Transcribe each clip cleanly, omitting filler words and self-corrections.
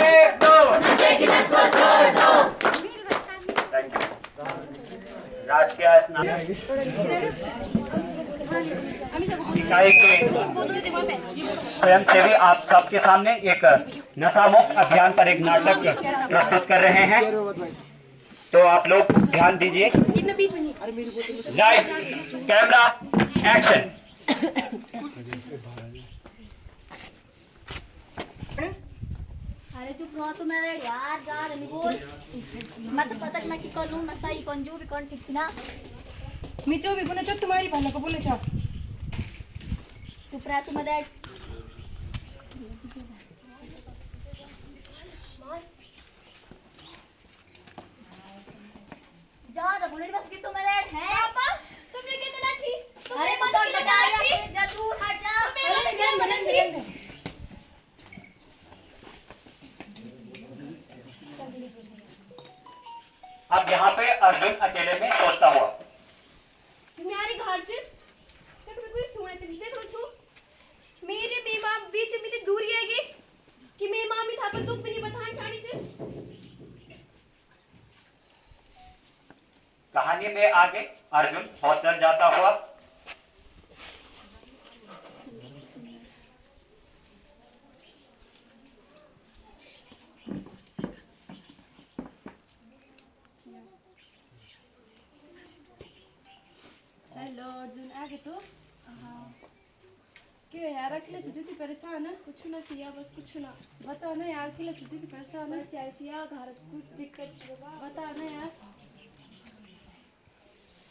एक दो। नशे की लत को छोड़ दो। Thank you. राजकीय स्नान इकाई के स्वयंसेवी आप सबके सामने एक नशा मुक्त अभियान पर एक नाटक प्रस्तुत कर रहे हैं, तो आप लोग ध्यान दीजिए। Light, camera, action. अरे चुप रहो तुम यार गार नहीं बोल मत पसक ना कि कौन ना सही कौन जो भी कौन ठीक ना मिचो भी बोले छ तुम्हारी भाना को बोले छ चुप रह तुम दैट ज्यादा बोले बस कि तुम दैट है पापा तुम ये कितना छी अरे मत बताया जरूर हट जा अरे ध्यान बना छी अब यहाँ पे अर्जुन अकेले में सोचता हुआ, तुम्हारी घर से देखो मैं कोई सुने थे देख लो छू मेरे बेमा बीच में इतनी दूरी आएगी कि मैं मामी था पर दुख भी नहीं बतान छाड़ी चे। कहानी में आगे अर्जुन हॉस्टल जाता हुआ हेलो अर्जुन आगे तो क्यों यार अकेले छुट्टी परेशान है कुछ ना सिया बस कुछ ना बता ना यार अकेले छुट्टी परेशान है यार सिया घर कुछ दिक्कत बता ना यार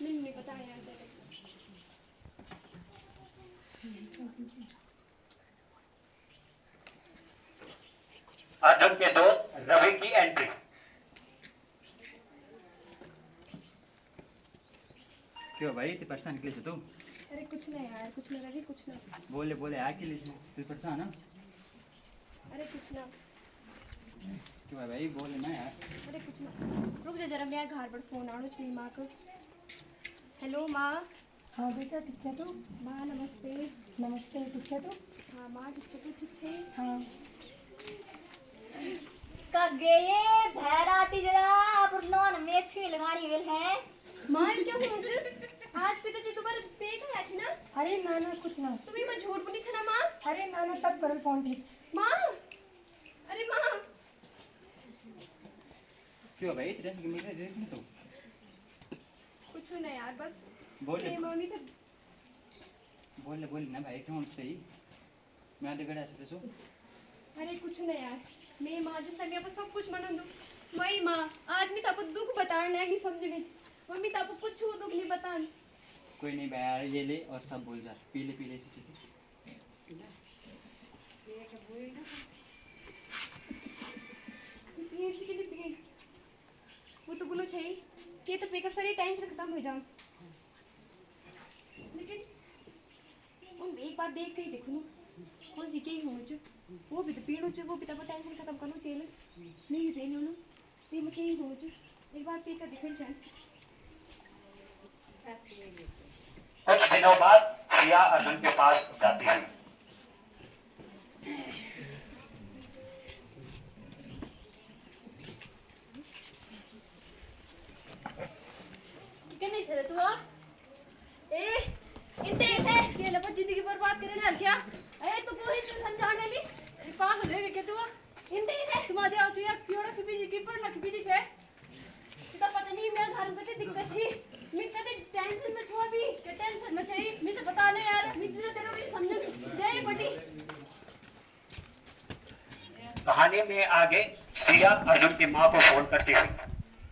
नहीं बता यार जरा अर्जुन के दोस्त रवि की एंट्री। क्यों भाई इतनी परेशान के लिए तू? अरे कुछ ना यार कुछ ना रवि कुछ ना बोले बोले आ के लिए तू परेशान है? अरे कुछ ना क्यों है भाई बोले ना यार। अरे कुछ ना रुक जा जरा मैं घर पर फोन आउट मेरी माँ को। हेलो माँ। हाँ बेटा ठीक छ तू? माँ नमस्ते। नमस्ते ठीक छ तू? हाँ माँ ठीक छ तू ठीक छे? हाँ कब गए भैराती जरा पुरलोन में छुई लगानी वेल है माँ ये क्या बोल छ आज पिताजी तुम्हारे पेट है आज ना? अरे ना ना कुछ ना तुम्हें मैं झूठ बोली छ ना माँ? अरे ना ना तब करो फोन ठीक माँ अरे माँ क्यों भाई तेरे से मिल रहे थे तू? कुछ ना यार बस बोले मेरी मम्मी तो बोले बोले ना भाई क्यों सही मैं आधे घंटे से सो। अरे कुछ ना यार मैं माँ जन तक पर सब कुछ मना दूँ वही माँ आदमी तापो दुख बताने नहीं समझने मम्मी तापो कुछ दुख नहीं बतान। कोई नहीं भाई यार ये ले और सब बोल जा पीले पीले से ठीक है। पीड़ से कितनी पीड़ वो तो गुनो चाहिए कि तो पेका सारी टेंशन खत्म हो जाऊं लेकिन हम एक बार देख के ही देखो ना कौन सी क्या हो मुझे वो भी तो पीड़ हो वो भी तो टेंशन खत्म करना चाहिए नहीं देने ना नहीं मैं क्या हो मुझे एक बार पेका देखो जाए। कुछ दिनों बाद सिया अर्जुन के पास जाती है। कितने से तू ए इतने है ये लपट जिंदगी बर्बाद करे ना क्या ए तू को ही समझाने ली पास ले के तू इतने है तुम्हारे आओ तू यार पियोड़ा की बीजी की पढ़ना की बीजी छे तो पता नहीं मेरे घर में कितनी दिक्कत छी मैं कदे टेंशन में छुआ भी के टेंशन में छई मैं तो बता नहीं यार मैं तो तेरे नहीं समझ जय बटी। कहानी में आगे सिया अर्जुन की माँ को फोन करती हुई,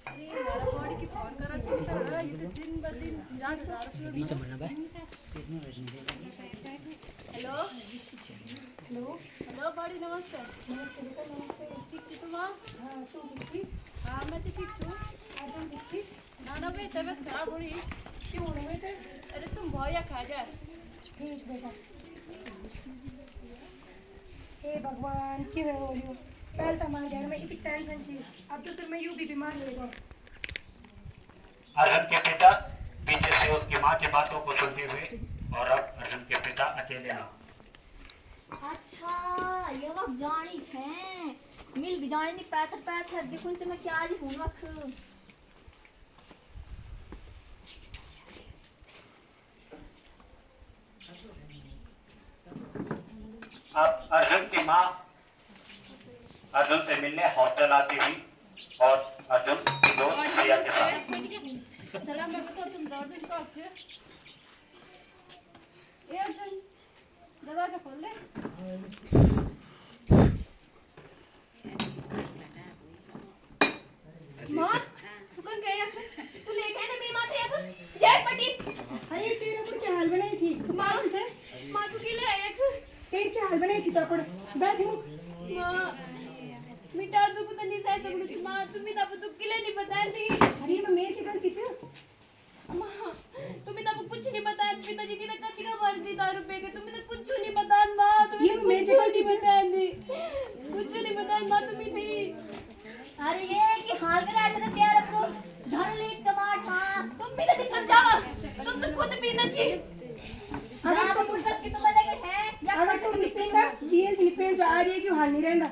अरे मेरा बॉडी की फोन करा तू चल रहा ये तो दिन ब दिन जान दारू बीच में ना हेलो हेलो हेलो बॉडी नमस्ते ठीक छी तुम? हाँ तू ठीक छी? हाँ मैं तो ठीक छू अर्जुन ठीक छी? ना ना भाई तबीयत खराब हो रही क्यों हो बेटा? अरे तुम भैया खा जा ठीक बेटा। हे भगवान क्यों हो रही हो पहले तो हमारे घर में इतनी टेंशन थी अब तो सिर में यूं भी बीमार हो गया। अर्जुन के पिता पीछे से उसकी माँ की बातों को सुनते हुए और अब अर्जुन के पिता अकेले हैं। अच्छा ये वक्त जानी छे मिल भी जाए नहीं पैथर देखूं मैं क्या जी हूं वक्त अब अर्जुन की माँ अर्जुन से मिलने हॉस्टल आती हुई और अर्जुन की दोस्त प्रिया के साथ। चला मैं बताओ तुम दौड़ इसको अच्छे ए अर्जुन दरवाजा खोल ले माँ तू कौन गया तू लेके आना मेरी माथे अब जय पटी अरे तेरे ऊपर क्या हाल बनाई थी माँ माँ तू के लिए एक तेरे क्या हाल बनाई थी तपड़ बैठ मुक माँ मिटा तू को नहीं सह सकूं माँ तुम्ही तब तू के लिए नहीं बताती अरे मैं मेरे की गलती छ माँ तुम्ही तब कुछ नहीं बताया पिताजी की तक कति का वर्दी 10 रुपए के तुम्ही तो कुछ नहीं बताया माँ तुम्ही ये तो मैं कुछ जगह नहीं बताया कुछ नहीं बताया माँ तुम्ही थी अरे ये कि हाल करे ऐसे ना तैयार प्रो धर ले टमाट हां तुम भी नहीं समझावा तुम तो खुद पीना चाहिए अगर तो पुस्तक की तो बनेगा है या अगर तुम निपेंगा डीएल निपें जो आ रही है क्यों हाल नहीं रहंदा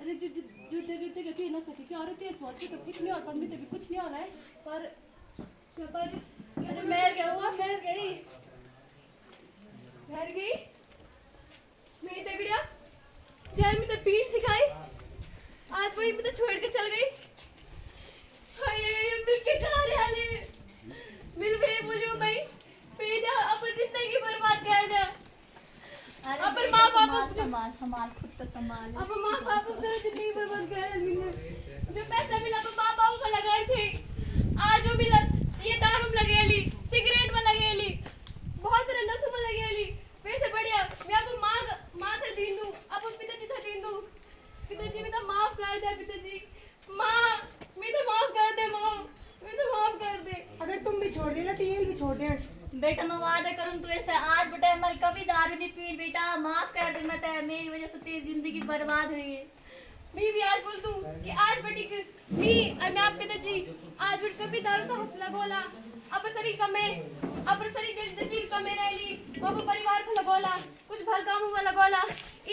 अरे जो देखते रहते ना सके क्या औरत ये सोच के तो कुछ नहीं और पढ़ने भी कुछ नहीं हो रहा है पर अरे मैं क्या हुआ मैं गई घर गई मैं तगड़िया जेल में तो पीठ सिखाई आज वही मैं तो छोड़ के चल गई हाय मिल के कहाँ रहे मिल गए बोलियो भाई पेजा अपन जिंदगी बर्बाद कर दे अब माँ बाप संभाल खुद को संभाल अब माँ बाप को जिंदगी बर्बाद कर मिले जो पैसा मिला तो माँ बाप को लगाए छे आज जो मिला ये दारू में लगेली सिगरेट में लगेली बहुत सारे नशों में लगेली वैसे बढ़िया मैं आपको माँ थे दीन दूँ अब पिताजी था दीन दूँ पिताजी मैं तो माफ कर दे पिताजी माँ मैं तो माफ कर दे माँ मैं तो माफ कर दे अगर तुम भी छोड़ देना तो ये भी छोड़ दे बेटा मैं वादा करूं तू ऐसे आज बेटा मैं कभी दारू नहीं पी बेटा माफ कर दे मैं मेरी वजह से तेरी जिंदगी बर्बाद हुई है मैं भी आज बोल दूं कि आज बेटी की मी और मैं आप पिताजी आज बेटी कभी दारू का हाथ लगोला अब सरी कमे अब सरी जिंदगी कमे रहली वो परिवार को लगोला कुछ भल कामों में लगोला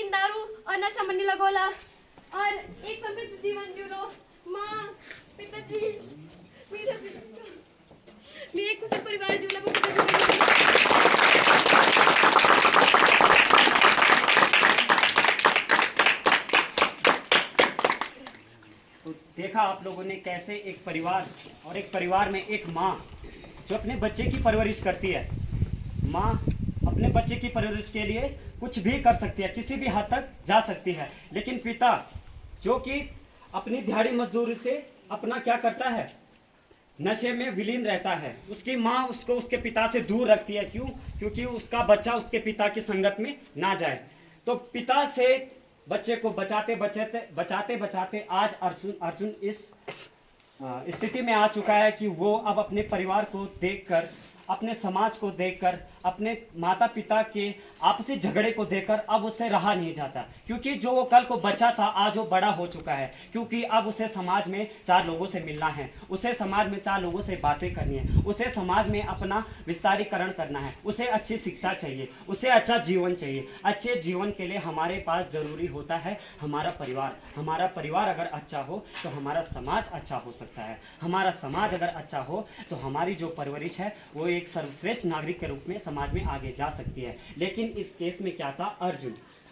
इन दारू और नशा में नहीं लगोला और एक समृद्ध जीवन जीलो माँ पिताजी मेरे खुशी परिवार जीवला तो देखा आप लोगों ने कैसे एक परिवार और एक परिवार में एक माँ जो अपने बच्चे की परवरिश करती है। माँ अपने बच्चे की परवरिश के लिए कुछ भी कर सकती है, किसी भी हद तक जा सकती है, लेकिन पिता जो कि अपनी दिहाड़ी मजदूरी से अपना क्या करता है, नशे में विलीन रहता है। उसकी माँ उसको उसके पिता से दूर रखती है। क्यों? क्योंकि उसका बच्चा उसके पिता की संगत में ना जाए। तो पिता से बच्चे को बचाते बचाते आज अर्जुन इस स्थिति में आ चुका है कि वो अब अपने परिवार को देखकर, अपने समाज को देखकर, अपने माता पिता के आपसी झगड़े को देखकर अब उसे रहा नहीं जाता। क्योंकि जो वो कल को बच्चा था आज वो बड़ा हो चुका है। क्योंकि अब उसे समाज में 4 लोगों से मिलना है, उसे समाज में 4 लोगों से बातें करनी है, उसे समाज में अपना विस्तारीकरण करना है, उसे अच्छी शिक्षा चाहिए, उसे अच्छा जीवन चाहिए। अच्छे जीवन के लिए हमारे पास जरूरी होता है हमारा परिवार। हमारा परिवार अगर अच्छा हो तो हमारा समाज अच्छा हो सकता है। हमारा समाज अगर अच्छा हो तो हमारी जो परवरिश है वो एक सर्वश्रेष्ठ नागरिक के रूप में समाज में आगे जा सकती है। लेकिन इस केस में क्या था,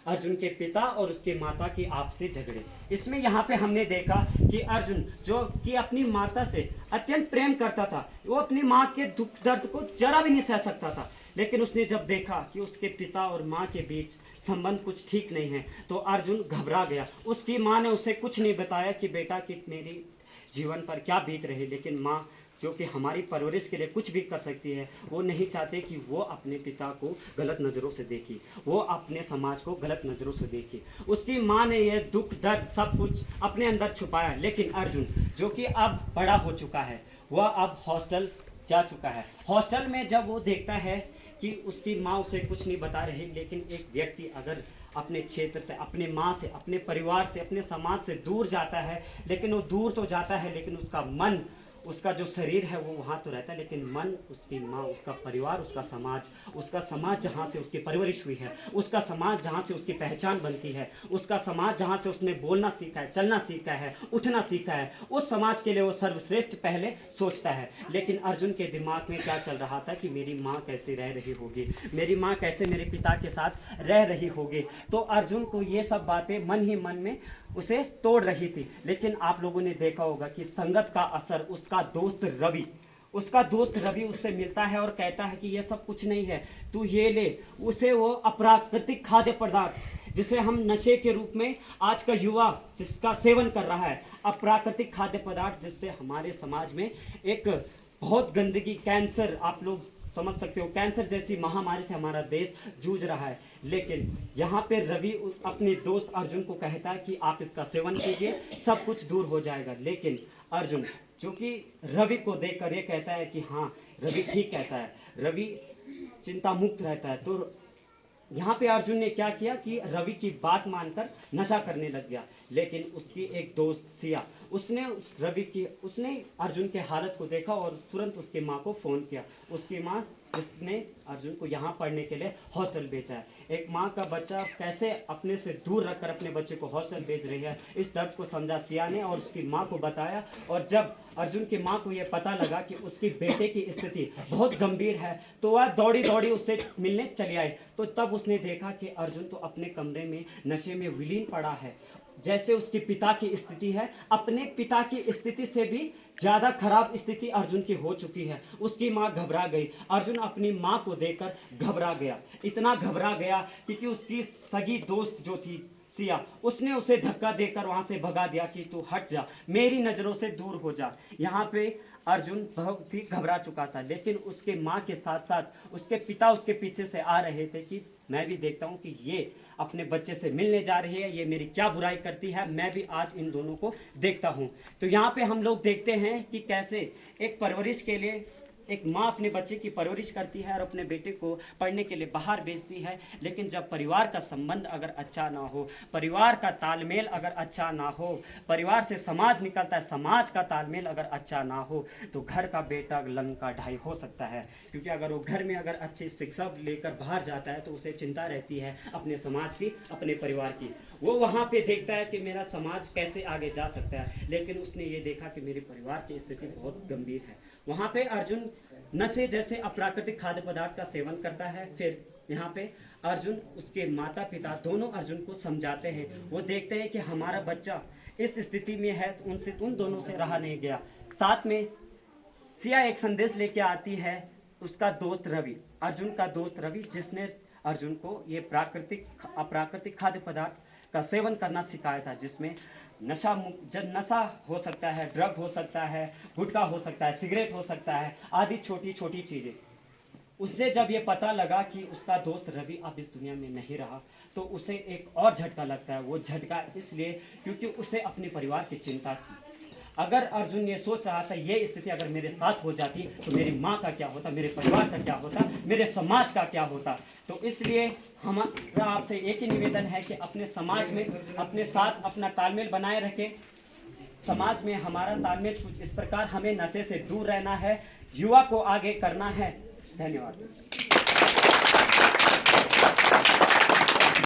अर्जुन के पिता और उसके माता के आपसी झगड़े। इसमें यहाँ पे हमने देखा कि अर्जुन जो कि अपनी माता से अत्यंत प्रेम करता था, वो अपनी माँ के दुख दर्द को जरा भी नहीं सह सकता था। लेकिन उसने जब देखा कि उसके पिता और माँ के बीच संबंध कुछ ठीक नहीं है तो अर्जुन घबरा गया। उसकी माँ ने उसे कुछ नहीं बताया कि बेटा कि मेरी जीवन पर क्या बीत रही। लेकिन माँ जो कि हमारी परवरिश के लिए कुछ भी कर सकती है, वो नहीं चाहते कि वो अपने पिता को गलत नज़रों से देखे, वो अपने समाज को गलत नज़रों से देखे। उसकी माँ ने यह दुख दर्द सब कुछ अपने अंदर छुपाया। लेकिन अर्जुन जो कि अब बड़ा हो चुका है, वह अब हॉस्टल जा चुका है। हॉस्टल में जब वो देखता है कि उसकी माँ उसे कुछ नहीं बता रही, लेकिन एक व्यक्ति अगर अपने क्षेत्र से, अपने माँ से, अपने परिवार से, अपने समाज से दूर जाता है, लेकिन वो दूर तो जाता है लेकिन उसका मन उसका जो शरीर है वो वहाँ तो रहता है, लेकिन मन, उसकी माँ, उसका परिवार, उसका समाज जहाँ से उसकी परवरिश हुई है, उसका समाज जहाँ से उसकी पहचान बनती है, उसका समाज जहाँ से उसने बोलना सीखा है, चलना सीखा है, उठना सीखा है, उस समाज के लिए वो सर्वश्रेष्ठ पहले सोचता है। लेकिन अर्जुन के दिमाग में क्या चल रहा था कि मेरी माँ कैसे रह रही होगी, मेरी माँ कैसे मेरे पिता के साथ रह रही होगी। तो अर्जुन को ये सब बातें मन ही मन में उसे तोड़ रही थी। लेकिन आप लोगों ने देखा होगा कि संगत का असर, उसका दोस्त रवि उससे मिलता है और कहता है कि ये सब कुछ नहीं है, तू ये ले। उसे वो अप्राकृतिक खाद्य पदार्थ, जिसे हम नशे के रूप में आज का युवा जिसका सेवन कर रहा है, अप्राकृतिक खाद्य पदार्थ, जिससे हमारे समाज में एक बहुत गंदगी, कैंसर, आप लोग समझ सकते हो, कैंसर जैसी महामारी से हमारा देश जूझ रहा है। लेकिन यहाँ पे रवि अपने दोस्त अर्जुन को कहता है कि आप इसका सेवन कीजिए, सब कुछ दूर हो जाएगा। लेकिन अर्जुन जो कि रवि को देखकर ये कहता है कि हाँ, रवि ठीक कहता है, रवि चिंता मुक्त रहता है। तो यहाँ पे अर्जुन ने क्या किया कि रवि की बात मानकर नशा करने लग गया। लेकिन उसकी एक दोस्त सिया, उसने अर्जुन के हालत को देखा और तुरंत उसकी माँ को फ़ोन किया। उसकी माँ जिसने अर्जुन को यहाँ पढ़ने के लिए हॉस्टल भेजा है। एक माँ का बच्चा कैसे अपने से दूर रखकर अपने बच्चे को हॉस्टल भेज रही है, इस दर्द को समझा सिया ने और उसकी माँ को बताया। और जब अर्जुन की माँ को यह पता लगा कि उसकी बेटे की स्थिति बहुत गंभीर है, तो वह दौड़ी दौड़ी उससे मिलने चली आई। तो तब उसने देखा कि अर्जुन तो अपने कमरे में नशे में विलीन पड़ा है, जैसे उसके पिता की स्थिति है, अपने पिता की स्थिति से भी ज्यादा खराब स्थिति अर्जुन की हो चुकी है। उसकी माँ घबरा गई। अर्जुन अपनी माँ को देखकर घबरा गया, इतना घबरा गया क्योंकि उसकी सगी दोस्त जो थी सिया, उसने उसे धक्का देकर वहां से भगा दिया कि तू हट जा, मेरी नजरों से दूर हो जा। यहाँ पे अर्जुन बहुत ही घबरा चुका था। लेकिन उसके माँ के साथ साथ उसके पिता उसके पीछे से आ रहे थे कि मैं भी देखता हूँ कि ये अपने बच्चे से मिलने जा रही है, ये मेरी क्या बुराई करती है, मैं भी आज इन दोनों को देखता हूँ। तो यहाँ पे हम लोग देखते हैं कि कैसे एक परवरिश के लिए एक माँ अपने बच्चे की परवरिश करती है और अपने बेटे को पढ़ने के लिए बाहर भेजती है। लेकिन जब परिवार का संबंध अगर अच्छा ना हो, परिवार का तालमेल अगर अच्छा ना हो, परिवार से समाज निकलता है, समाज का तालमेल अगर अच्छा ना हो, तो घर का बेटा लंका ढाई हो सकता है। क्योंकि अगर वो घर में अगर अच्छी शिक्षा लेकर बाहर जाता है तो उसे चिंता रहती है अपने समाज की, अपने परिवार की। वो वहाँ पे देखता है कि मेरा समाज कैसे आगे जा सकता है, लेकिन उसने ये देखा कि मेरे परिवार की स्थिति बहुत गंभीर है। वहाँ पे अर्जुन नशे जैसे अप्राकृतिक खाद्य पदार्थ का सेवन करता है। फिर यहाँ पे अर्जुन, उसके माता पिता दोनों अर्जुन को समझाते हैं। वो देखते हैं कि हमारा बच्चा इस स्थिति में है, तो उनसे उन दोनों से रहा नहीं गया। साथ में सिया एक संदेश लेके आती है, उसका दोस्त रवि, अर्जुन का दोस्त रवि, जिसने अर्जुन को ये अप्राकृतिक खाद्य पदार्थ का सेवन करना सिखाया था, जिसमें नशा हो सकता है, ड्रग हो सकता है, गुटखा हो सकता है, सिगरेट हो सकता है, आदि छोटी छोटी चीज़ें। उससे जब ये पता लगा कि उसका दोस्त रवि अब इस दुनिया में नहीं रहा, तो उसे एक और झटका लगता है। वो झटका इसलिए क्योंकि उसे अपने परिवार की चिंता थी। अगर अर्जुन ये सोच रहा था ये स्थिति अगर मेरे साथ हो जाती तो मेरी माँ का क्या होता, मेरे परिवार का क्या होता, मेरे समाज का क्या होता। तो इसलिए हमारा आपसे एक ही निवेदन है कि अपने समाज में अपने साथ अपना तालमेल बनाए रखें। समाज में हमारा तालमेल कुछ इस प्रकार, हमें नशे से दूर रहना है, युवा को आगे करना है। धन्यवाद।